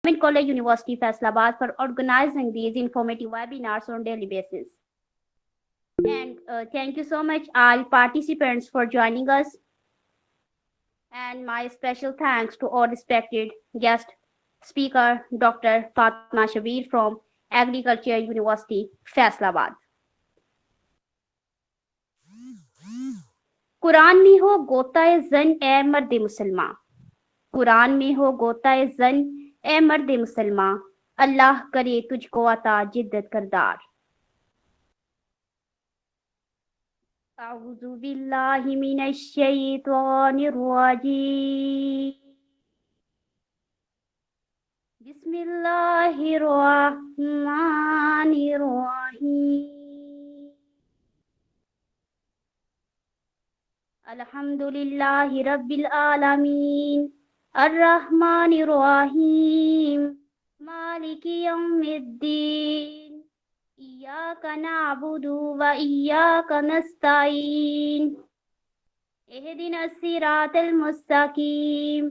Government College University Faisalabad for organizing these informative webinars on daily basis. And thank you so much all participants for joining us. And my special thanks to all respected guest speaker Dr. Fatma Shabir from Agriculture University Faisalabad. Quran में हो गोताए जन ए मर्द मुसलमान, कुरान में हो गोताए जन ए मर्द मुसलमान, अल्लाह करे तुझको अता जिद्दत करदार। अऊज़ु बिल्लाहि मिनश शैतानिर रजीम, बिस्मिल्लाहिर रहमानिर रहीम, अल्हम्दुलिल्लाहि रब्बिल आलमीन, अर्रहमानिर रहीम, मालिकी यौमिद्दीन, इय्याका नअबुदु व इय्याका नस्तईन, इहदिनस सिरातल मुस्तकीम,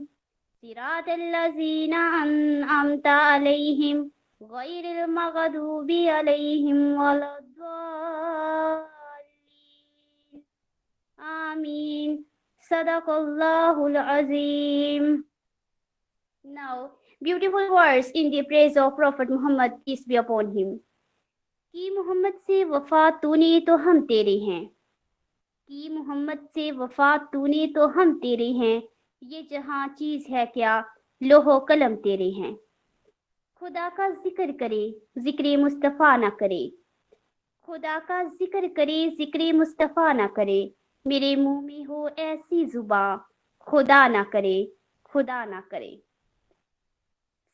सिरातल लज़ीना अनअमता अलैहिम, गैरिल मग़दूबि अलैहिम वलद्दाल्लीन, आमीन। Sadaqallahul Azim. Now, beautiful words in the praise of Prophet Muhammad, peace be upon him. कि मोहम्मद से वफा तूने तो हम तेरे हैं, कि मोहम्मद से वफा तूने तो हम तेरे हैं, ये जहां चीज है क्या लोहो कलम तेरे हैं। खुदा का जिक्र करे जिक्र मुस्तफ़ा ना करे, खुदा का जिक्र करे जिक्र मुस्तफ़ा ना करे, मेरे मुंह में हो ऐसी जुबां खुदा ना करे, खुदा ना करे।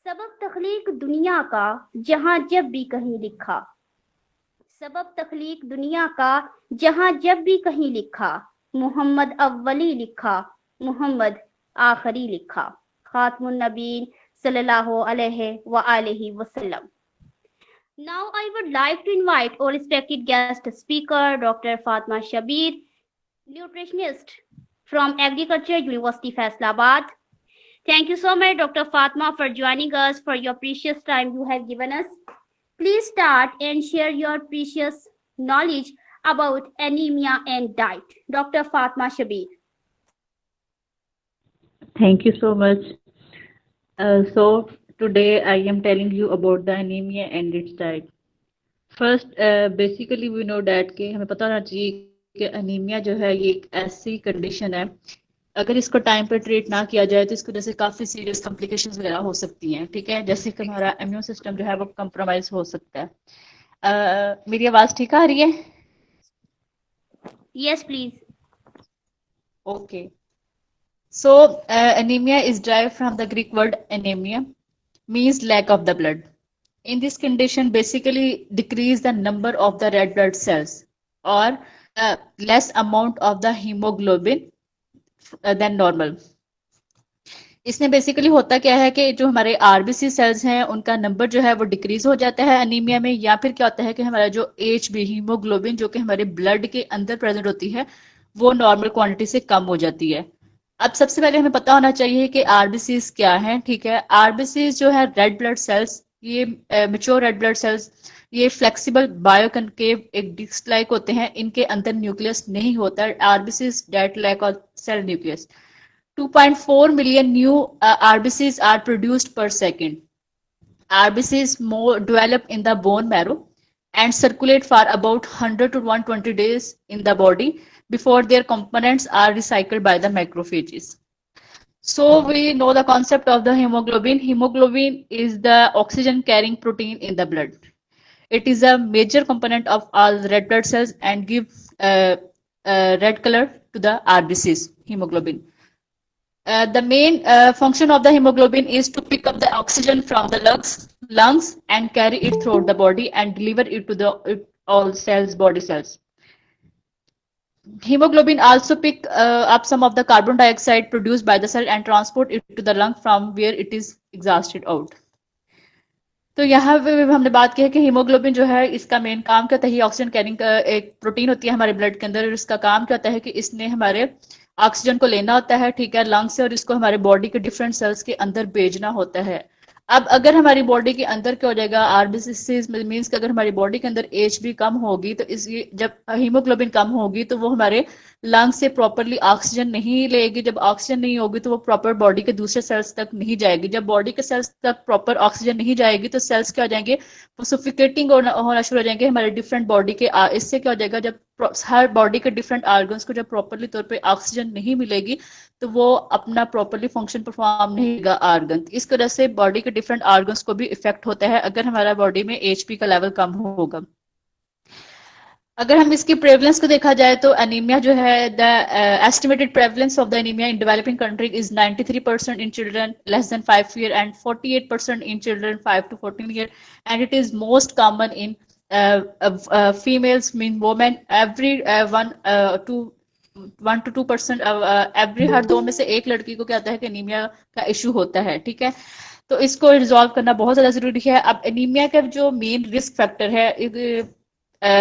सबब तख्लीक दुनिया का जहां जब भी कहीं लिखा, सबब तख्लीक दुनिया का जहां जब भी कहीं लिखा, मोहम्मद अव्वली लिखा मोहम्मद आखिरी लिखा। खातमुन नबीन सल्लल्लाहु अलैहि व आलिहि वसल्लम। Now I would like to invite our respected guest speaker Dr. Fatma Shabir, nutritionist from Agriculture University Faisalabad. Thank you so much Dr. Fatma for joining us, for your precious time you have given us. Please start and share your precious knowledge about anemia and diet. Dr. Fatma Shabir. Thank you so much. So today I am telling you about the anemia and its diet. First, basically we know that कि हमें पता होना चाहिए कि anemia जो है ये एक ऐसी condition है, अगर इसको टाइम पर ट्रीट ना किया जाए तो इसकी वजह से काफ़ी सीरियस कॉम्प्लिकेशंस वगैरह हो सकती हैं। ठीक है, जैसे कि हमारा इम्यून सिस्टम जो है वो कंप्रोमाइज हो सकता है। मेरी आवाज़ ठीक आ रही है? Yes, please. Okay. So anemia is derived from the Greek word anemia, means lack of the blood. In this condition, basically decrease the number of the red blood cells or less amount of the hemoglobin than normal. इसमें basically होता क्या है कि जो हमारे RBC sales हैं उनका number जो है वो डिक्रीज हो जाता है अनीमिया में, या फिर क्या होता है कि हमारा जो एचबी हीमोग्लोबिन जो कि हमारे ब्लड के अंदर प्रेजेंट होती है वो नॉर्मल क्वांटिटी से कम हो जाती है। अब सबसे पहले हमें पता होना चाहिए कि आरबीसीज क्या है। ठीक है, आरबीसीज जो है रेड ब्लड सेल्स, ये मेच्योर रेड ब्लड सेल्स, ये फ्लेक्सिबल बायोकनकेव एक डिस्क लाइक होते हैं, इनके अंदर न्यूक्लियस नहीं होता। RBCs that lack of cell nucleus. 2.4 million new RBCs are produced per second. RBCs more develop in the bone marrow and circulate for about 100 to 120 days in the body before their components are recycled by the macrophages. So we know the concept of the hemoglobin. Hemoglobin is the oxygen carrying protein in the blood. It is a major component of all red blood cells and gives red color to the RBCs, hemoglobin. The main function of the hemoglobin is to pick up the oxygen from the lungs and carry it throughout the body and deliver it to the all cells, body cells. Hemoglobin also pick up some of the carbon dioxide produced by the cell and transport it to the lung from where it is exhausted out. तो यहाँ पे हमने बात की है कि haemoglobin जो है इसका मेन काम क्या होता है, ऑक्सीजन कैरिंग एक प्रोटीन होती है हमारे ब्लड के अंदर, और इसका काम क्या होता है कि इसने हमारे ऑक्सीजन को लेना होता है, ठीक है, लंग से, और इसको हमारे बॉडी के डिफरेंट सेल्स के अंदर भेजना होता है। अब अगर हमारी बॉडी के अंदर क्या हो जाएगा, आरबीसीज मीन्स कि अगर हमारी बॉडी के अंदर एचबी कम होगी तो इस जब हीमोग्लोबिन कम होगी तो वो हमारे लंग से प्रॉपरली ऑक्सीजन नहीं लेगी। जब ऑक्सीजन नहीं होगी तो वो प्रॉपर बॉडी के दूसरे सेल्स तक नहीं जाएगी। जब बॉडी के सेल्स तक प्रॉपर ऑक्सीजन नहीं जाएगी तो सेल्स क्या हो जाएंगे, वो सफिकेटिंग होना शुरू हो जाएंगे हमारे डिफरेंट बॉडी के। इससे क्या हो जाएगा, जब हर बॉडी के डिफरेंट ऑर्गन्स को जब प्रॉपरली तौर पे ऑक्सीजन नहीं मिलेगी तो वो अपना प्रॉपरली फंक्शन परफॉर्म नहीं करेगा ऑर्गन। इस तरह से बॉडी के डिफरेंट ऑर्गन्स को भी इफेक्ट होता है अगर हमारा बॉडी में एचपी का लेवल कम होगा। अगर हम इसकी प्रेवलेंस को देखा जाए तो एनीमिया जो है, the estimated prevalence of the anaemia in developing country is 93% in children less than 5 years and 48% in children 5 to 14 years, and it is most common in females, mean women, every 1 to 2%, every हर 2 में से एक लड़की को क्या होता है कि anaemia का इशू होता है। ठीक है, तो इसको रिजॉल्व करना बहुत ज्यादा जरूरी है। अब एनीमिया का जो मेन रिस्क फैक्टर है,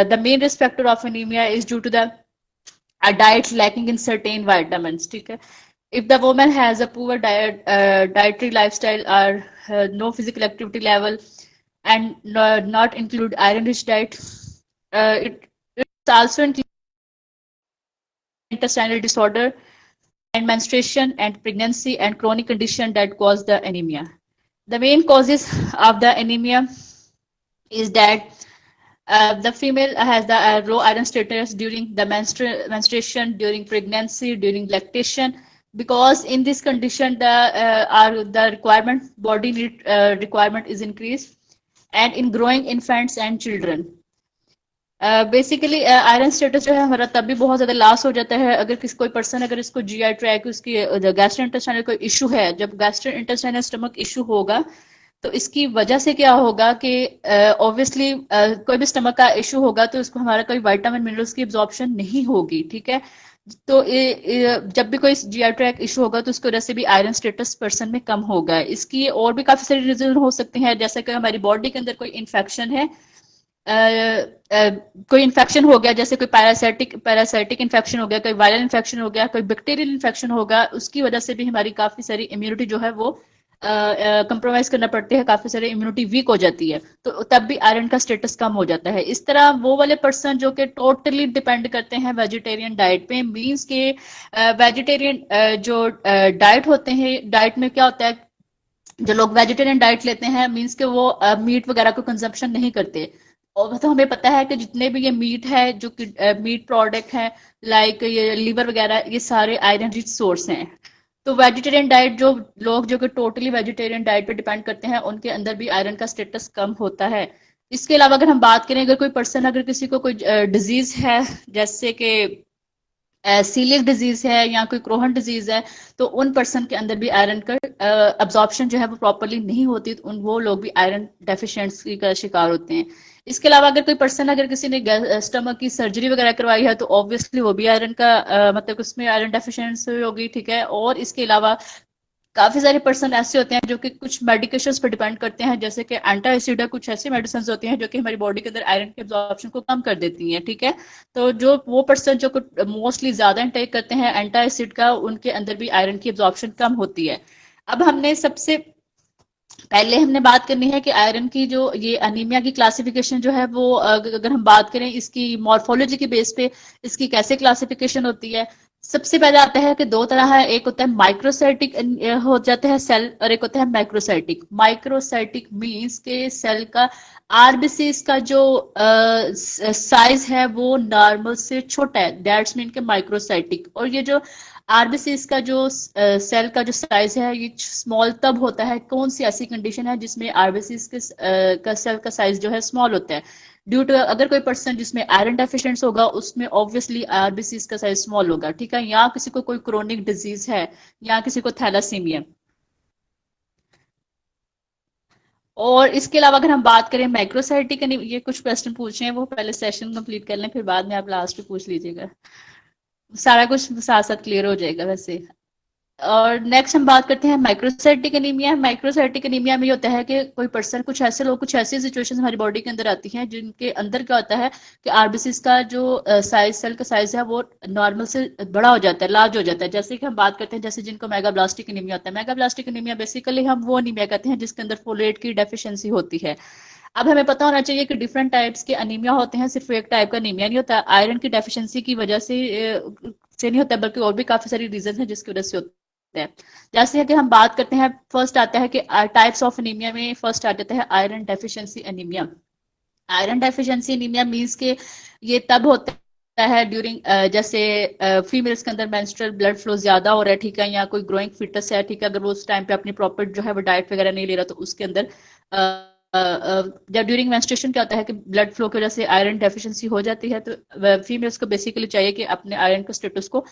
the main risk factor of anemia is due to the a diet lacking in certain vitamins. ठीक है, if the woman has a poor dietary lifestyle or no physical activity level and not include iron rich diet, it also include intestinal disorder and menstruation and pregnancy and chronic condition that cause the anemia. The main causes of the anemia is that the female has the low iron status during the menstruation, during pregnancy, during lactation, because in this condition the requirement, body need requirement is increased, and in growing infants and children. Basically iron status जो है हमारा तब भी बहुत ज्यादा loss हो जाता है अगर कोई पर्सन, अगर इसको जीआई ट्रैक, उसकी गैस्ट्रो इंटेस्टाइनल कोई इशू है। जब गैस्ट्रो इंटेस्टाइनल स्टमक इशू होगा तो इसकी वजह से क्या होगा कि ऑब्वियसली कोई भी स्टमक का इशू होगा तो उसको हमारा कोई विटामिन मिनरल्स की एब्जॉर्प्शन नहीं होगी। ठीक है, तो जब भी कोई जीआई ट्रैक इशू होगा तो उसकी वजह से भी आयरन स्टेटस पर्सन में कम होगा। इसकी और भी काफी सारे रीजन हो सकते हैं, जैसे कि हमारी बॉडी के अंदर कोई इन्फेक्शन है, कोई इन्फेक्शन हो गया, जैसे कोई पैरासाइटिक इन्फेक्शन हो गया, कोई वायरल इन्फेक्शन हो गया, कोई बैक्टीरियल इन्फेक्शन होगा, उसकी वजह से भी हमारी काफी सारी इम्यूनिटी जो है वो कंप्रोमाइज करना पड़ती है, काफी सारी इम्यूनिटी वीक हो जाती है, तो तब भी आयरन का स्टेटस कम हो जाता है। इस तरह वो वाले पर्सन जो कि टोटली डिपेंड करते हैं वेजिटेरियन डाइट पे, मींस के वेजिटेरियन जो डाइट होते हैं, डाइट में क्या होता है, जो लोग वेजिटेरियन डाइट लेते हैं मींस के वो मीट वगैरह को कंजम्पशन नहीं करते। और तो हमें पता है कि जितने भी ये मीट है, जो कि मीट प्रोडक्ट है, लाइक ये लीवर वगैरह, ये सारे आयरन रिच सोर्स हैं। तो वेजिटेरियन डाइट जो लोग जो कि टोटली वेजिटेरियन डाइट पे डिपेंड करते हैं उनके अंदर भी आयरन का स्टेटस कम होता है। इसके अलावा अगर हम बात करें, अगर कोई पर्सन, अगर किसी को कोई डिजीज है, जैसे कि सीलियक डिजीज है या कोई क्रोहन डिजीज है, तो उन पर्सन के अंदर भी आयरन का अब्जॉर्प्शन जो है वो प्रॉपरली नहीं होती, तो वो लोग भी आयरन डेफिशिएंसी का शिकार होते हैं। इसके अलावा अगर कोई पर्सन, अगर किसी ने स्टमक की सर्जरी वगैरह करवाई है तो ऑब्वियसली वो भी आयरन का मतलब उसमें आयरन डेफिशिएंसी होगी। ठीक है, और इसके अलावा काफी सारे पर्सन ऐसे होते हैं जो कि कुछ मेडिकेशंस पर डिपेंड करते हैं, जैसे कि एंटासिड, कुछ ऐसी मेडिसिन होती हैं जो कि हमारी बॉडी के अंदर आयरन के एब्जॉर्प्शन को कम कर देती हैं। ठीक है, तो जो वो पर्सन जो मोस्टली ज्यादा इंटेक करते हैं एंटासिड का, उनके अंदर भी आयरन की एब्जॉर्प्शन कम होती है। अब हमने सबसे पहले हमने बात करनी है कि आयरन की जो ये अनीमिया की क्लासिफिकेशन जो है वो अगर हम बात करें इसकी मॉर्फोलॉजी के बेस पे इसकी कैसे क्लासिफिकेशन होती है। सबसे पहले आता है कि दो तरह है, एक होता है माइक्रोसाइटिक हो जाते हैं सेल, और एक होता है मैक्रोसाइटिक। माइक्रोसाइटिक मींस के सेल का आरबीसीज का जो साइज है वो नॉर्मल से छोटा है, दैट्स मीन के माइक्रोसाइटिक। और ये जो आरबीसीज का जो सेल का जो साइज है ये स्मॉल तब होता है, कौन सी ऐसी कंडीशन है जिसमें आरबीसीज के का सेल का साइज जो है स्मॉल होता है, ड्यू टू अगर कोई पर्सन जिसमें आयरन डेफिशिएंसी होगा उसमें ऑब्वियसली आरबीसीज का साइज स्मॉल होगा। ठीक है, या किसी को कोई क्रोनिक डिजीज है या किसी को थैलासीमिया। और इसके अलावा अगर हम बात करें मैक्रोसाइटिक, ये कुछ क्वेश्चन पूछे हैं वो पहले सेशन कंप्लीट कर लें, फिर बाद में आप लास्ट में पूछ लीजिएगा, सारा कुछ साथ साथ क्लियर हो जाएगा। वैसे और नेक्स्ट हम बात करते हैं माइक्रोसाइटिक एनीमिया। माइक्रोसाइटिक एनीमिया में ये होता है कि कोई पर्सन, कुछ ऐसे लोग, कुछ ऐसी सिचुएशन हमारी बॉडी के अंदर आती हैं जिनके अंदर क्या होता है कि आरबीसीज का जो साइज, सेल का साइज है वो नॉर्मल से बड़ा हो जाता है, लार्ज हो जाता है। जैसे कि हम बात करते हैं जैसे जिनको मेगाब्लास्टिक एनीमिया होता है। मेगाब्लास्टिक एनीमिया बेसिकली हम वो एनीमिया कहते हैं जिसके अंदर फोलेट की डेफिशिएंसी होती है। अब हमें पता होना चाहिए कि डिफरेंट टाइप्स के अनीमिया होते हैं, सिर्फ एक टाइप का अनीमिया नहीं होता। आयरन की डेफिशिएंसी की वजह से नहीं होता, बल्कि और भी काफी सारी रीजन है जिसकी वजह से होता है। जैसे कि हम बात करते हैं, फर्स्ट आता है कि टाइप्स ऑफ एनीमिया में फर्स्ट आ जाता है iron deficiency anaemia. Iron deficiency anaemia means के ये तब होता है ड्यूरिंग, जैसे फीमेल्स के अंदर मेंस्ट्रुअल ब्लड फ्लो ज्यादा हो रहा है, ठीक है, या कोई ग्रोइंग फिटस है, ठीक है, अगर वो उस टाइम पे अपनी प्रॉपर जो है वो डाइट वगैरह नहीं ले रहा तो उसके अंदर जब ड्यूरिंग मेंस्ट्रुएशन क्या होता है कि ब्लड फ्लो की वजह से आयरन डेफिशिएंसी हो जाती है, तो फीमेल्स को बेसिकली चाहिए कि अपने आयरन के स्टेटस को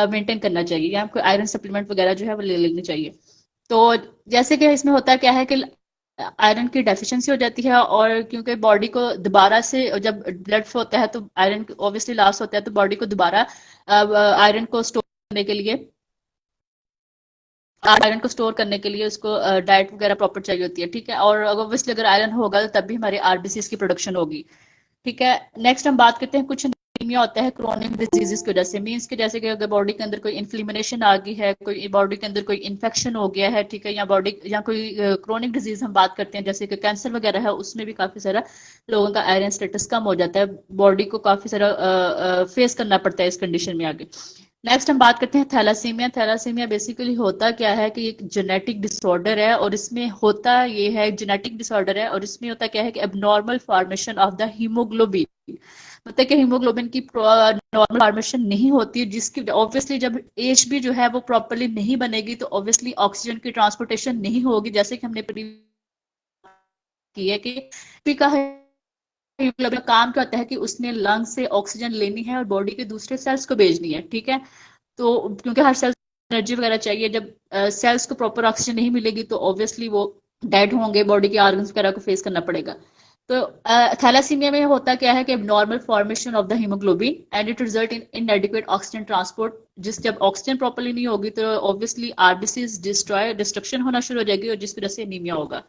मेंटेन करना चाहिए, या कोई आयरन सप्लीमेंट वगैरह जो है वो ले लेनी चाहिए। तो जैसे कि इसमें होता क्या है कि आयरन की डेफिशिएंसी हो जाती है, और क्योंकि बॉडी को दोबारा से जब ब्लड फ्लो होता है तो आयरन ऑब्वियसली लॉस होता है, तो बॉडी को दोबारा आयरन को स्टोर करने के लिए, आयरन को स्टोर करने के लिए उसको डाइट वगैरह प्रॉपर चाहिए होती है, ठीक है। और ऑब्वियसली अगर आयरन होगा तो तब भी हमारे आरबीसीज की प्रोडक्शन होगी, ठीक है। नेक्स्ट हम बात करते हैं कुछ एनीमिया होता है क्रोनिक डिजीजेस की वजह से। मीन्स के जैसे कि अगर बॉडी के अंदर कोई इन्फ्लेमेशन आ गई है, कोई बॉडी के अंदर कोई इन्फेक्शन हो गया है, ठीक है, या बॉडी या कोई क्रोनिक डिजीज हम बात करते हैं जैसे कि कैंसर वगैरह है, उसमें भी काफी सारा लोगों का आयरन स्टेटस कम हो जाता है, बॉडी को काफी सारा फेस करना पड़ता है इस कंडीशन में आगे। नेक्स्ट हम बात करते हैं थैलासीमिया। थैलासीमिया बेसिकली होता क्या है कि एक जेनेटिक डिसऑर्डर है, और इसमें होता ये है, जेनेटिक डिसऑर्डर है, और इसमें होता क्या है कि abnormal formation of the haemoglobin, मतलब कि हीमोग्लोबिन की नॉर्मल फॉर्मेशन नहीं होती है, जिसकी ऑब्वियसली जब एज भी जो है वो प्रॉपरली नहीं बनेगी तो ऑब्वियसली ऑक्सीजन की ट्रांसपोर्टेशन नहीं होगी, जैसे कि हमने की है कि पी का हीमोग्लोबिन का काम क्या होता है कि उसने लंग से ऑक्सीजन लेनी है और बॉडी के दूसरे सेल्स को भेजनी है, ठीक है। तो क्योंकि हर सेल एनर्जी वगैरह चाहिए, जब सेल्स को प्रॉपर ऑक्सीजन नहीं मिलेगी तो ऑब्वियसली वो डेड होंगे, बॉडी के ऑर्गन्स वगैरह को फेस करना पड़ेगा। तो थैलासीमिया में होता क्या है कि normal formation of the haemoglobin and it result in इनएडिक्वेट oxygen transport. जिस जब ऑक्सीजन प्रॉपर्ली नहीं होगी तो ऑब्वियसली आरबीसीज डिस्ट्रक्शन होना शुरू हो जाएगी, और जिस वजह से एनीमिया होगा।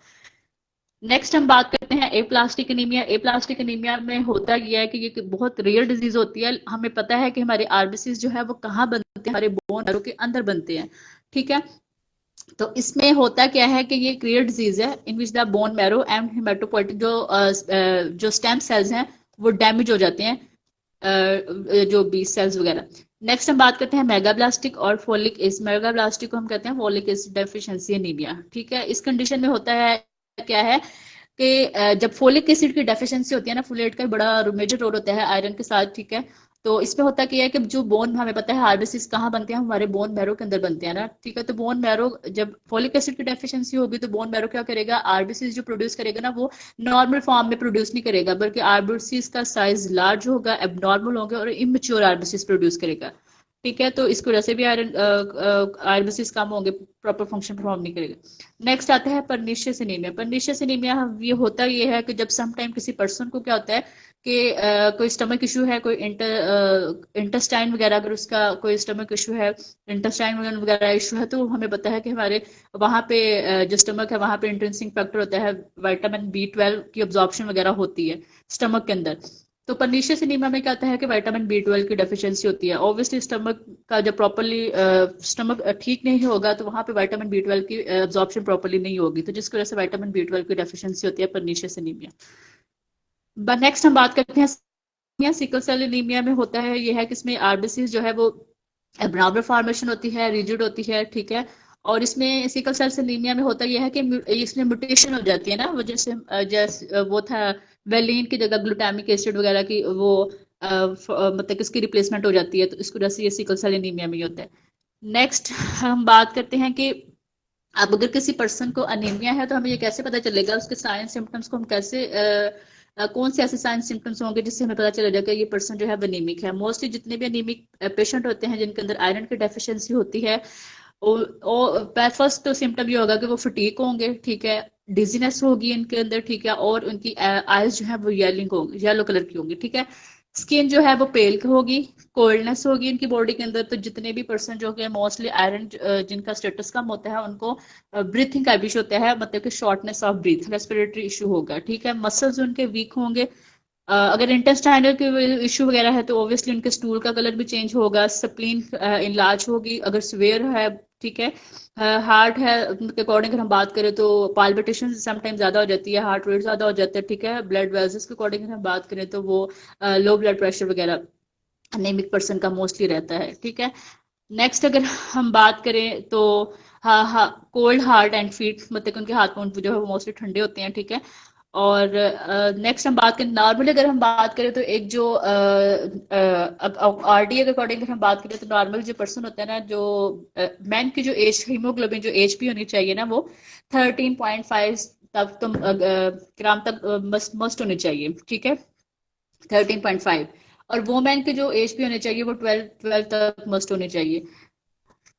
नेक्स्ट हम बात करते हैं एप्लास्टिक एनीमिया। एप्लास्टिक एनीमिया में होता यह है कि ये बहुत रेयर डिजीज होती है। हमें पता है कि हमारे आरबीसीज जो है वो कहाँ बनते हैं, हमारे बोन मैरो के अंदर बनते हैं, ठीक है। तो इसमें होता क्या है कि ये एक रेयर डिजीज है in which the bone marrow and haematopoietic जो स्टेम सेल्स हैं वो डैमेज हो जाते हैं, जो बी सेल्स वगैरह। नेक्स्ट हम बात करते हैं मेगाब्लास्टिक और फोलिक एसिड। मेगाब्लास्टिक को हम कहते हैं फोलिक एसिड डेफिशिएंसी एनीमिया, ठीक है। इस कंडीशन में होता है क्या है कि जब फोलिक एसिड की डेफिशिएंसी होती है ना, फोलेट का बड़ा मेजर रोल होता है आयरन के साथ, ठीक है। तो इसमें होता क्या है कि जो बोन, हमें पता है आरबीसीज कहाँ बनते हैं, हमारे बोन मैरो के अंदर बनते हैं ना, ठीक है। तो बोन मैरो, जब फोलिक एसिड की डेफिशिएंसी होगी तो बोन मैरो क्या करेगा, आरबीसीज जो प्रोड्यूस करेगा ना वो नॉर्मल फॉर्म में प्रोड्यूस नहीं करेगा, बल्कि आरबीसीज का साइज लार्ज होगा, एबनॉर्मल होगा, और इमेच्योर आरबीसीज प्रोड्यूस करेगा, ठीक है। तो इसकी वजह से भी आयरन आरबीसीज कम होंगे, प्रॉपर फंक्शन परफॉर्म नहीं करेगा। नेक्स्ट आता है परनीशियस एनीमिया। परनीशियस एनीमिया ये होता ये है कि जब सम टाइम किसी पर्सन को क्या होता है कि कोई स्टमक इशू है, कोई इंटेस्टाइन वगैरह, अगर उसका कोई स्टमक इशू है, इंटेस्टाइन वगैरह इशू है, तो हमें पता है कि हमारे वहाँ पे जो स्टमक है वहाँ पे इंट्रिंसिक फैक्टर होता है, विटामिन बी 12 की अब्जॉर्प्शन वगैरह होती है स्टमक के अंदर। तो परनीशियस एनीमिया में क्या होता है कि विटामिन बी 12 की डेफिशिएंसी होती है। ऑब्वियसली स्टमक का जब प्रॉपरली स्टमक ठीक नहीं होगा तो वहाँ पे विटामिन बी 12 की अब्जॉर्प्शन प्रॉपरली नहीं होगी, तो जिसकी वजह से विटामिन बी 12 की डेफिशिएंसी होती है परनीशियस एनीमिया। नेक्स्ट हम बात करते हैं सिकल सेल एनीमिया में होता है ये है कि इसमें आरबीसी जो है वो एबनॉर्मल फॉर्मेशन होती है, रिजिड होती है, ठीक है। और इसमें सिकल सेल एनीमिया में होता यह है कि इसमें म्यूटेशन हो जाती है ना, वो जैसे वो था वेलिन की जगह ग्लूटामिक एसिड वगैरह की वो मतलब कि उसकी रिप्लेसमेंट हो जाती है, तो इसकी वजह से ये सिकल सेल एनीमिया में ही होता है। नेक्स्ट हम बात करते हैं कि अब अगर किसी पर्सन को अनीमिया है तो हमें ये कैसे पता चलेगा, उसके साइन सिम्टम्स को हम कैसे कौन से ऐसे साइन सिम्टम्स होंगे जिससे हमें पता चला जाएगा ये पर्सन जो है वो अनीमिक है। मोस्टली जितने भी अनीमिक पेशेंट होते हैं जिनके अंदर आयरन की डेफिशिएंसी होती है, फर्स्ट तो सिम्टम ये होगा कि वो फटीक होंगे, ठीक है, डिजीनेस होगी इनके अंदर, ठीक है, और उनकी आईज जो है वो येलिंग होंगी, येलो कलर की होंगी, ठीक है। स्किन जो है वो पेल होगी, कोल्डनेस होगी इनकी बॉडी के अंदर। तो जितने भी पर्सन जो कि मोस्टली आयरन जिनका स्टेटस कम होता है उनको ब्रीथिंग का इशू होता है, मतलब कि shortness of breath, respiratory issue होगा, ठीक है। मसल्स उनके वीक होंगे। अगर इंटेस्टाइनल के इशू वगैरह है तो ऑब्वियसली उनके स्टूल का कलर भी चेंज होगा, स्प्लीन इनलार्ज होगी अगर स्वेयर है, ठीक है। हार्ट है के अकॉर्डिंग अगर हम बात करें तो पाल्पिटेशन समटाइम ज्यादा हो जाती है, हार्ट रेट ज्यादा हो जाता है, ठीक है। ब्लड वेजल्स के अकॉर्डिंग अगर हम बात करें तो वो लो ब्लड प्रेशर वगैरह अनेमिक पर्सन का मोस्टली रहता है, ठीक है। नेक्स्ट अगर हम बात करें तो हाँ हाँ, कोल्ड हार्ट एंड फीट, मतलब कि उनके हाथ पांव जो है वो मोस्टली ठंडे होते हैं, ठीक है। और नेक्स्ट हम बात करें नॉर्मली अगर हम बात करें तो एक जो आरडी के अकॉर्डिंग अगर हम बात करें तो नॉर्मल जो पर्सन होता है ना, जो मैन की जो एज हीमोग्लोबिन जो एज भी होनी चाहिए ना, वो 13.5 तक तो ग्राम तक मस्ट होनी चाहिए, ठीक है। 13.5। और वुमेन की जो एज भी होनी चाहिए वो 12 तक मस्ट होनी चाहिए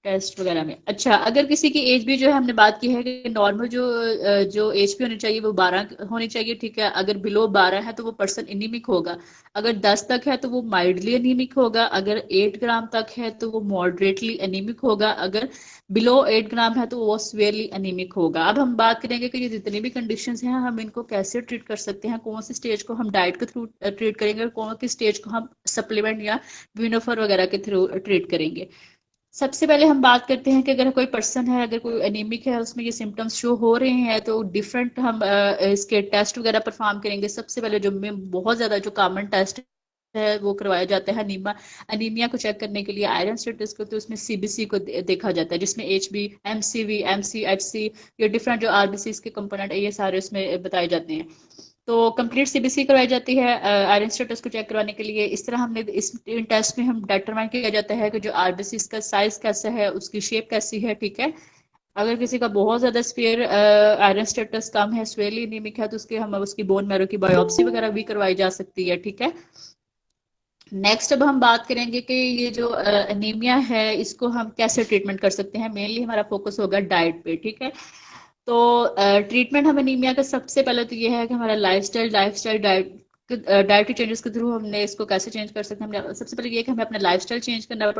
टेस्ट वगैरह में। अच्छा, अगर किसी की एज भी जो है हमने बात की है कि नॉर्मल जो एज भी होनी चाहिए वो 12 होनी चाहिए, ठीक है। अगर बिलो 12 है तो वो पर्सन एनीमिक होगा। अगर 10 तक है तो वो माइल्डली एनीमिक होगा। अगर 8 ग्राम तक है तो वो मॉडरेटली एनीमिक होगा। अगर बिलो 8 ग्राम है तो वो सीवियरली एनीमिक होगा। अब हम बात करेंगे कि ये जितनी भी कंडीशंस हैं हम इनको कैसे ट्रीट कर सकते हैं, कौन सी स्टेज को हम डाइट के थ्रू ट्रीट करेंगे और कौन सी स्टेज को हम सप्लीमेंट या विनोफर वगैरह के थ्रू ट्रीट करेंगे। सबसे पहले हम बात करते हैं कि अगर कोई पर्सन है, अगर कोई एनीमिक है, उसमें ये सिम्टम्स शो हो रहे हैं तो डिफरेंट हम इसके टेस्ट वगैरह परफॉर्म करेंगे। सबसे पहले जो में बहुत ज्यादा जो कॉमन टेस्ट है वो करवाया जाता है अनीमिया को चेक करने के लिए, आयरन स्टेटस को। तो उसमें सीबीसी को देखा जाता है जिसमें एचबी, एमसीवी, एमसीएचसी, ये डिफरेंट जो आरबीसी के कंपोनेंट है ये सारे उसमें बताए जाते हैं। तो कंप्लीट सीबीसी करवाई जाती है आयरन स्टेटस को चेक करवाने के लिए। इस तरह हमने इस इन टेस्ट में हम डिटरमाइन किया जाता है कि जो आरबीसी का साइज कैसा है, उसकी शेप कैसी है, ठीक है। अगर किसी का बहुत ज्यादा स्पेयर आयरन स्टेटस कम है, स्वेयरली एनीमिक है, तो उसके हम उसकी बोन मैरो की बायोप्सी वगैरह भी करवाई जा सकती है, ठीक है। नेक्स्ट अब हम बात करेंगे कि ये जो एनीमिया है इसको हम कैसे ट्रीटमेंट कर सकते हैं। मेनली हमारा फोकस होगा डाइट पे, ठीक है। तो ट्रीटमेंट हम एनीमिया का सबसे पहले तो ये है कि हमारा लाइफस्टाइल डाइटरी चेंजेस के थ्रू हमने इसको कैसे चेंज कर सकते हैं। सबसे पहले ये कि हमें अपना लाइफस्टाइल चेंज करना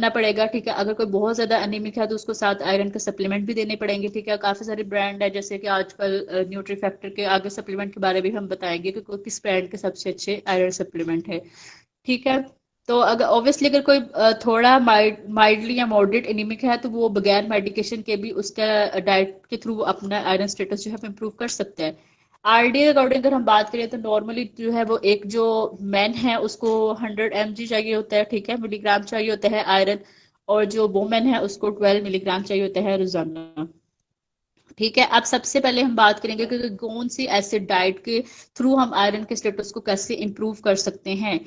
पड़ेगा, ठीक है। अगर कोई बहुत ज्यादा एनीमिक है तो उसको साथ आयरन का सप्लीमेंट भी देने पड़ेंगे, ठीक है। काफी सारे ब्रांड है जैसे कि आजकल न्यूट्री फैक्टर के आगे सप्लीमेंट के बारे में हम बताएंगे कि किस ब्रांड के सबसे अच्छे आयरन सप्लीमेंट है, ठीक है। तो अगर ऑब्वियसली अगर कोई थोड़ा माइल्डली या मॉडरेट एनीमिक है तो वो बगैर मेडिकेशन के भी उसका डाइट के थ्रू अपना आयरन स्टेटस जो है इम्प्रूव कर सकता है। आरडी के अकॉर्डिंग अगर हम बात करें तो नॉर्मली जो है वो एक जो मैन है उसको 100 mg चाहिए होता है, ठीक है, मिलीग्राम चाहिए होता है आयरन। और जो वुमेन है उसको 12 मिलीग्राम चाहिए होता है रोजाना, ठीक है। अब सबसे पहले हम बात करेंगे कि कौन सी एसिड डाइट के थ्रू हम आयरन के स्टेटस को कैसे इंप्रूव कर सकते हैं।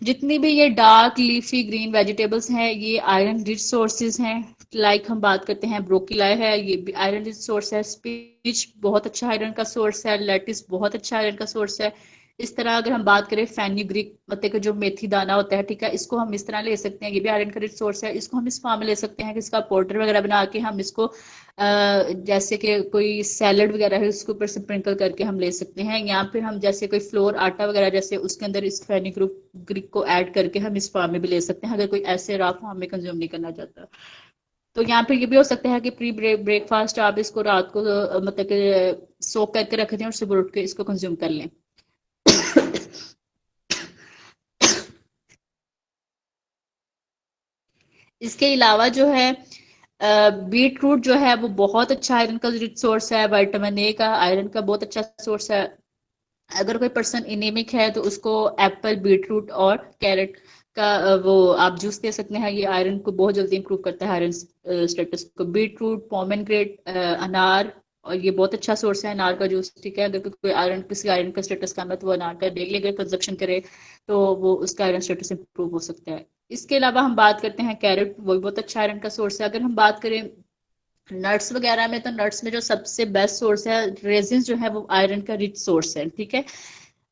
जितनी भी ये डार्क लीफी ग्रीन वेजिटेबल्स हैं ये आयरन रिच सोर्सेज हैं। लाइक हम बात करते हैं ब्रोकीला है, ये भी आयरन रिच सोर्स है। स्पिच बहुत अच्छा आयरन का सोर्स है। लेटिस बहुत अच्छा आयरन का सोर्स है। इस तरह अगर हम बात करें फेन्यूग्रीक, मतलब कि जो मेथी दाना होता है, ठीक है, इसको हम इस तरह ले सकते हैं, ये भी आयरन का रिच सोर्स है। इसको हम इस फॉर्म में ले सकते हैं कि इसका पाउडर वगैरह बना के हम इसको जैसे कि कोई सैलड वगैरह है उसके ऊपर स्प्रिंकल करके हम ले सकते हैं। या फिर हम जैसे कोई फ्लोर आटा वगैरह जैसे उसके अंदर इस फेनिग्रीक को ऐड करके हम इस फॉर्म में भी ले सकते हैं अगर कोई ऐसे रा फॉर्म में कंज्यूम नहीं करना चाहता। तो यहाँ पे ये भी हो सकता है कि प्री ब्रेकफास्ट आप इसको रात को मतलब कि सोक करके रख दें और सुबह उठ के इसको कंज्यूम कर लें। इसके अलावा जो है बीट रूट जो है वो बहुत अच्छा आयरन का रिच सोर्स है। विटामिन ए का आयरन का बहुत अच्छा सोर्स है। अगर कोई पर्सन इनेमिक है तो उसको एप्पल, बीट रूट और कैरेट का वो आप जूस दे सकते हैं। ये आयरन को बहुत जल्दी इंप्रूव करता है, आयरन स्टेटस को। बीट रूट, पोमेग्रेनेट, अनार, और ये बहुत अच्छा सोर्स है अनार का जूस, ठीक है। अगर कोई आयरन किसी आयरन का स्टेटस कम है तो वो अनार का डेली अगर कंजप्शन करे तो वो उसका आयरन स्टेटस इंप्रूव हो सकता है। इसके अलावा हम बात करते हैं कैरेट, वो भी बहुत अच्छा आयरन का सोर्स है। अगर हम बात करें नट्स वगैरह में तो नट्स में जो सबसे बेस्ट सोर्स है रेजिन जो है वो आयरन का रिच सोर्स है, ठीक है।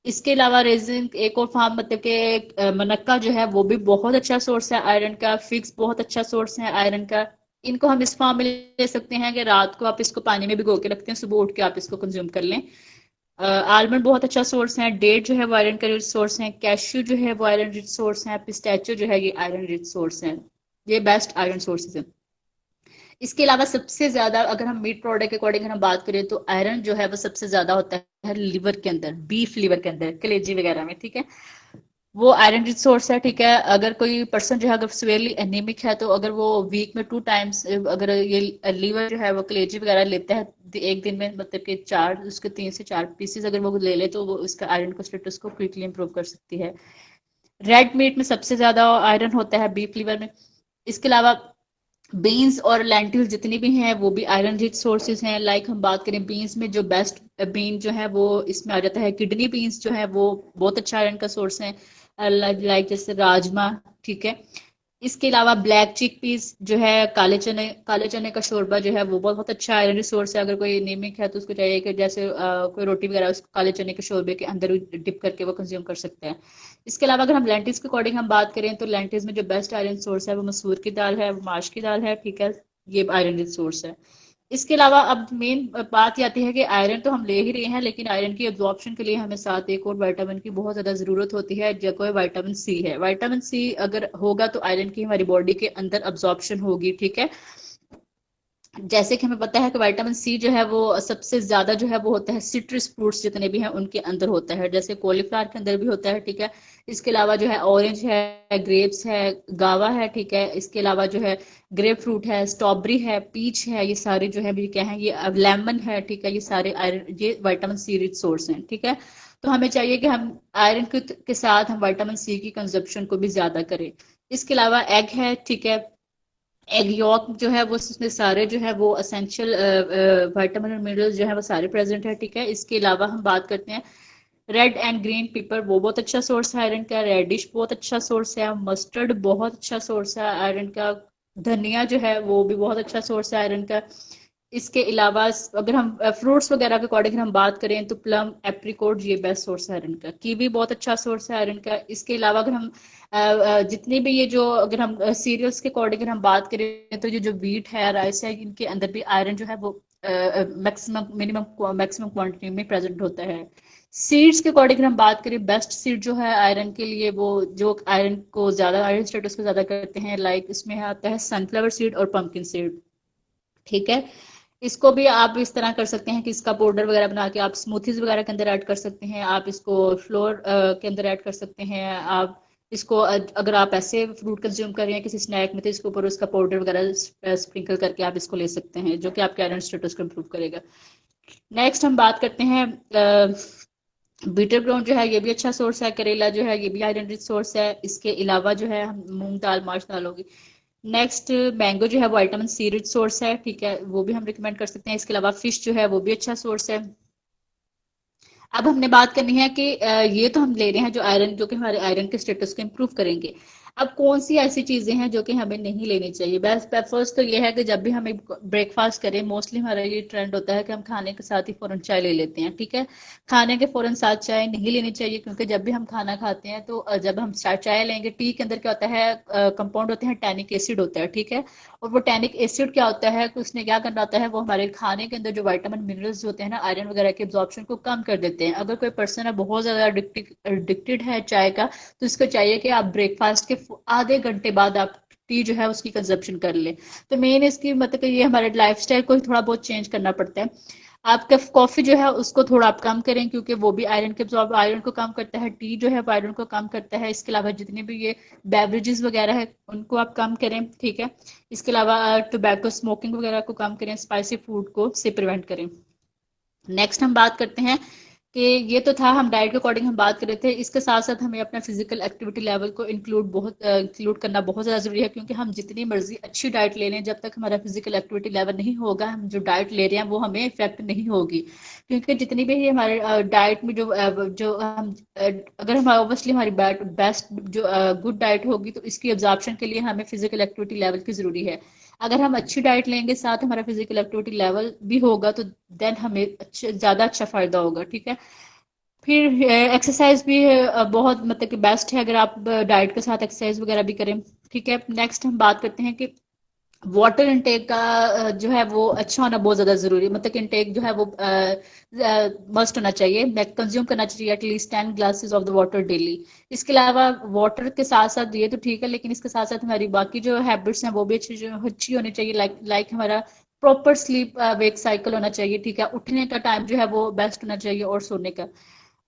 इसके अलावा रेजिन एक और फॉर्म मतलब कि मनक्का जो है वो भी बहुत अच्छा सोर्स है आयरन का। फिग्स बहुत अच्छा सोर्स है आयरन का। इनको हम इस फॉर्म में ले सकते हैं कि रात को आप इसको पानी में भिगो के रखते हैं, सुबह उठ के आप इसको कंज्यूम कर लें। आलमंड बहुत अच्छा सोर्स है, डेट जो है वो आयरन का रिच सोर्स है, कैश्यू जो है वो आयरन रिच सोर्स है, पिस्ताचियो जो है ये आयरन रिच सोर्स है। ये बेस्ट आयरन सोर्सेज है। इसके अलावा सबसे ज्यादा अगर हम मीट प्रोडक्ट के अकॉर्डिंग हम बात करें तो आयरन जो है वो सबसे ज्यादा होता है लिवर के अंदर, बीफ लिवर के अंदर, कलेजी वगैरह में, ठीक है। वो आयरन रिच सोर्स है, ठीक है। अगर कोई पर्सन जो है अगर सिवियरली एनीमिक है तो अगर वो वीक में 2 टाइम्स अगर ये लीवर जो है वो कलेजी वगैरह लेता है एक दिन में, मतलब कि चार, उसके 3 से 4 पीसेस अगर वो ले ले तो वो उसका आयरन को स्टेटस को क्विकली इंप्रूव कर सकती है। रेड मीट में सबसे ज्यादा आयरन होता है बीफ लिवर में। इसके अलावा बीन्स और लेंटिल्स जितनी भी हैं वो भी आयरन रिच सोर्सेज हैं। लाइक हम बात करें बीन्स में, जो बेस्ट बीन जो है वो इसमें आ जाता है किडनी बीन्स जो है वो बहुत अच्छा आयरन का सोर्स है। लाइक जैसे राजमा, ठीक है। इसके अलावा ब्लैक चिक पीस जो है, काले चने का शोरबा जो है वो बहुत अच्छा आयरन रिसोर्स है। अगर कोई एनीमिक है तो उसको चाहिए कि जैसे कोई रोटी वगैरह उसको काले चने के शोरबे के अंदर डिप करके वो कंज्यूम कर सकते हैं। इसके अलावा अगर हम लेंटिल्स के अकॉर्डिंग हम बात करें तो लेंटिल्स में जो बेस्ट आयरन सोर्स है वो मसूर की दाल है, वो माश की दाल है, ठीक है। ये आयरन रिच सोर्स है। इसके अलावा अब मेन बात ये आती है कि आयरन तो हम ले ही रहे हैं, लेकिन आयरन की एब्जॉर्प्शन के लिए हमें साथ एक और विटामिन की बहुत ज्यादा जरूरत होती है, जो कोई विटामिन सी है। विटामिन सी अगर होगा तो आयरन की हमारी बॉडी के अंदर एब्जॉर्प्शन होगी, ठीक है। जैसे कि हमें पता है कि विटामिन सी जो है वो सबसे ज्यादा जो है वो होता है सिट्रस फ्रूट्स जितने भी हैं उनके अंदर होता है, जैसे कॉलीफ्लावर के अंदर भी होता है, ठीक है। इसके अलावा जो है ऑरेंज है, ग्रेप्स है, गावा है, ठीक है। इसके अलावा जो है ग्रेप फ्रूट है, स्ट्रॉबेरी है, पीच है, ये सारे जो है भी क्या है, ये लेमन है, ठीक है। ये सारे आयरन, ये विटामिन सी रिच सोर्स हैं, ठीक है। तो हमें चाहिए कि हम आयरन के साथ हम विटामिन सी की कंजप्शन को भी ज्यादा करें। इसके अलावा एग है, ठीक है। एग यॉक जो है वो उसमें सारे जो है वो असेंशियल विटामिन और मिनरल्स जो है वो सारे प्रेजेंट है, ठीक है। इसके अलावा हम बात करते हैं रेड एंड ग्रीन पेपर, वो बहुत अच्छा सोर्स है आयरन का। रेडिश बहुत अच्छा सोर्स है। मस्टर्ड बहुत अच्छा सोर्स है आयरन का। धनिया जो है वो भी बहुत अच्छा सोर्स है आयरन का। इसके अलावा अगर हम फ्रूट्स वगैरह के अकॉर्डिंग हम बात करें तो प्लम, एप्रिकॉट, ये बेस्ट सोर्स है आयरन का। कीवी बहुत अच्छा सोर्स है आयरन का। इसके अलावा अगर हम जितनी भी ये जो अगर हम सीरियल्स के अकॉर्डिंग हम बात करें तो ये जो वीट है, राइस है, इनके अंदर भी आयरन जो है वो मैक्सिमम मिनिमम मैक्सिमम क्वांटिटी में प्रेजेंट होता है। सीड्स के अकॉर्डिंग हम बात करें, बेस्ट सीड जो है आयरन के लिए वो जो आयरन को ज्यादा, आयरन स्टेटस को ज्यादा करते हैं, लाइक इसमें आता है सनफ्लावर सीड और पंपकिन सीड, ठीक है। इसको भी आप इस तरह कर सकते हैं कि इसका पाउडर वगैरह बना के आप स्मूथीज वगैरह के अंदर ऐड कर सकते हैं। आप इसको फ्लोर के अंदर ऐड कर सकते हैं। आप इसको अगर आप ऐसे फ्रूट कंज्यूम कर रहे हैं किसी स्नैक में तो इसके ऊपर उसका पाउडर वगैरह स्प्रिंकल करके आप इसको ले सकते हैं, जो कि आपके आयरन स्टेटस को इम्प्रूव करेगा। नेक्स्ट हम बात करते हैं बीटर ग्राउंड जो है ये भी अच्छा सोर्स है। करेला जो है ये भी आयरन रिच सोर्स है। इसके अलावा जो है हम मूंग दाल, माश दाल होगी। नेक्स्ट मैंगो जो है वो विटामिन सी रिच सोर्स है, ठीक है, वो भी हम रिकमेंड कर सकते हैं। इसके अलावा फिश जो है वो भी अच्छा सोर्स है। अब हमने बात करनी है कि ये तो हम ले रहे हैं जो आयरन, जो कि हमारे आयरन के स्टेटस को इम्प्रूव करेंगे। अब कौन सी ऐसी चीजें हैं जो कि हमें नहीं लेनी चाहिए? बेस्ट फर्स्ट तो ये है कि जब भी हम ब्रेकफास्ट करें, मोस्टली हमारा ये ट्रेंड होता है कि हम खाने के साथ ही फौरन चाय ले लेते हैं, ठीक है। खाने के फौरन साथ चाय नहीं लेनी चाहिए, क्योंकि जब भी हम खाना खाते हैं तो जब हम चाय लेंगे, टी के अंदर क्या होता है, कंपाउंड होते हैं, टैनिक एसिड होता है, ठीक है। और वो टैनिक एसिड क्या होता है कि उसने क्या करना होता है, वो हमारे खाने के अंदर जो विटामिन मिनरल्स होते हैं ना, आयरन वगैरह के एब्जॉर्प्शन को कम कर देते हैं। अगर कोई पर्सन है बहुत ज्यादा एडिक्टेड है चाय का, तो इसको चाहिए कि आप ब्रेकफास्ट के आधे घंटे बाद आप टी जो है उसकी कंजप्शन कर ले। तो मेन इसकी मतलब कि ये हमारे लाइफस्टाइल को थोड़ा बहुत चेंज करना पड़ता है। आपका कॉफी जो है उसको थोड़ा आप कम करें, क्योंकि वो भी आयरन के आयरन को कम करता है। टी जो है वो आयरन को कम करता है। इसके अलावा जितने भी ये बेवरेजेस वगैरह है उनको आप कम करें, ठीक है। इसके अलावा टोबैको स्मोकिंग वगैरह को कम करें, स्पाइसी फूड को से प्रिवेंट करें। नेक्स्ट हम बात करते हैं कि ये तो था हम डाइट के अकॉर्डिंग हम बात कर रहे थे, इसके साथ साथ हमें अपना फिजिकल एक्टिविटी लेवल को इंक्लूड करना बहुत ज़्यादा ज़रूरी है, क्योंकि हम जितनी मर्जी अच्छी डाइट ले लें, जब तक हमारा फिजिकल एक्टिविटी लेवल नहीं होगा, हम जो डाइट ले रहे हैं वो हमें इफेक्ट नहीं होगी। क्योंकि जितनी भी हमारे डाइट में जो हम अगर हमारा ऑब्वियसली हमारी बेस्ट जो गुड डाइट होगी तो इसकी एब्जॉर्प्शन के लिए हमें फिजिकल एक्टिविटी लेवल की ज़रूरी है। अगर हम अच्छी डाइट लेंगे, साथ हमारा फिजिकल एक्टिविटी लेवल भी होगा, तो देन हमें ज्यादा अच्छा फायदा होगा, ठीक है। फिर एक्सरसाइज भी बहुत मतलब कि बेस्ट है, अगर आप डाइट के साथ एक्सरसाइज वगैरह भी करें, ठीक है। नेक्स्ट हम बात करते हैं कि वाटर इनटेक का जो है वो अच्छा होना बहुत ज्यादा जरूरी है, मतलब इनटेक जो है वो मस्ट होना चाहिए, कंज्यूम करना चाहिए at least 10 glasses of the water daily. इसके अलावा वाटर के साथ साथ ये तो ठीक है, लेकिन इसके साथ साथ हमारी बाकी जो हैबिट्स हैं वो भी अच्छी होनी चाहिए, लाइक हमारा प्रॉपर स्लीप वेक साइकिल होना चाहिए, ठीक है, उठने का टाइम जो है वो बेस्ट होना चाहिए और सोने का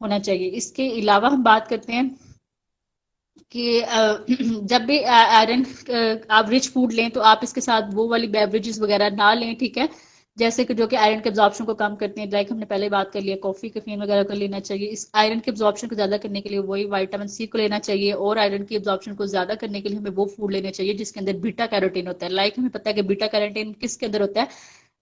होना चाहिए। इसके अलावा हम बात करते हैं कि जब भी आयरन आप रिच फूड लें तो आप इसके साथ वो वाली बेवरेजेस वगैरह ना लें, ठीक है, जैसे कि जो कि आयरन के एब्जॉर्प्शन को कम करते हैं, लाइक हमने पहले बात कर लिया, कॉफी कैफीन वगैरह को लेना चाहिए। इस आयरन के एब्जॉर्प्शन को ज्यादा करने के लिए वही विटामिन सी को लेना चाहिए, और आयरन की एब्जॉर्प्शन को ज्यादा करने के लिए हमें वो फूड लेने चाहिए जिसके अंदर बीटा कैरोटीन होता है। लाइक हमें पता है कि बीटा कैरोटीन किसके अंदर होता है,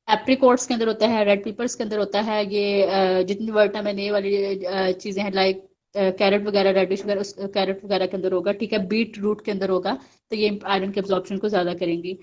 एप्रिकॉट्स के अंदर होता है, रेड पेपर्स के अंदर होता है, ये जितनी विटामिन ए वाली चीजें हैं, लाइक कैरेट वगैरह, रेडिश वगैरह, उस कैरेट वगैरह के अंदर होगा, ठीक है, बीट रूट के अंदर होगा, तो ये आयरन के एब्जॉर्प्शन को ज्यादा करेंगी।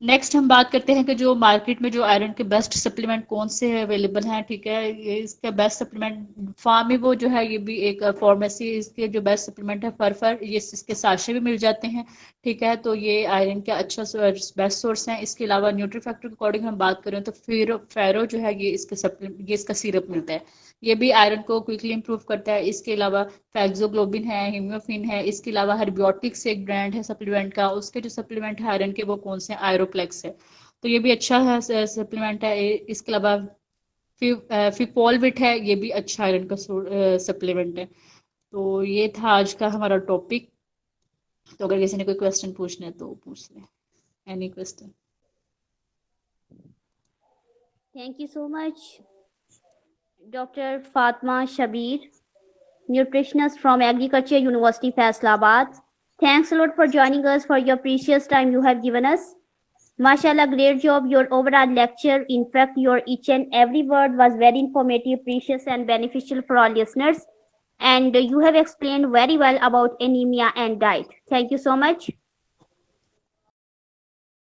नेक्स्ट हम बात करते हैं कि जो मार्केट में जो आयरन के बेस्ट सप्लीमेंट कौन से अवेलेबल हैं, ठीक है, ये इसका बेस्ट सप्लीमेंट फार्मिवो जो है, ये भी एक फार्मेसी, इसके जो बेस्ट सप्लीमेंट है फर ये इसके साशे भी मिल जाते हैं, ठीक है, तो ये आयरन का अच्छा बेस्ट सोर्स है। इसके अलावा न्यूट्री फैक्टर के अकॉर्डिंग हम बात करें तो फेरो जो है ये इसके ये इसका सिरप मिलता है, ये भी आयरन को क्विकली इंप्रूव करता है। इसके अलावा फैक्सोग्लोबिन है, हीमोफिन है, इसके अलावा हर्बियोटिक्स एक ब्रांड है सप्लीमेंट का, उसके जो सप्लीमेंट है आयरन के वो कौन से, आयरोप्लेक्स है, तो ये भी अच्छा है सप्लीमेंट है। इसके अलावा फिपोलविट है, ये भी अच्छा आयरन का सप्लीमेंट है। तो ये था आज का हमारा टॉपिक। तो अगर किसी ने कोई क्वेश्चन पूछना है तो पूछ लें, any question. Thank you so much, Dr. Fatma Shabir, nutritionist from Agriculture University, Faisalabad. Thanks a lot for joining us, for your precious time you have given us. Mashallah, great job, your overall lecture. In fact, your each and every word was very informative, precious, and beneficial for all listeners. And you have explained very well about anemia and diet. Thank you so much.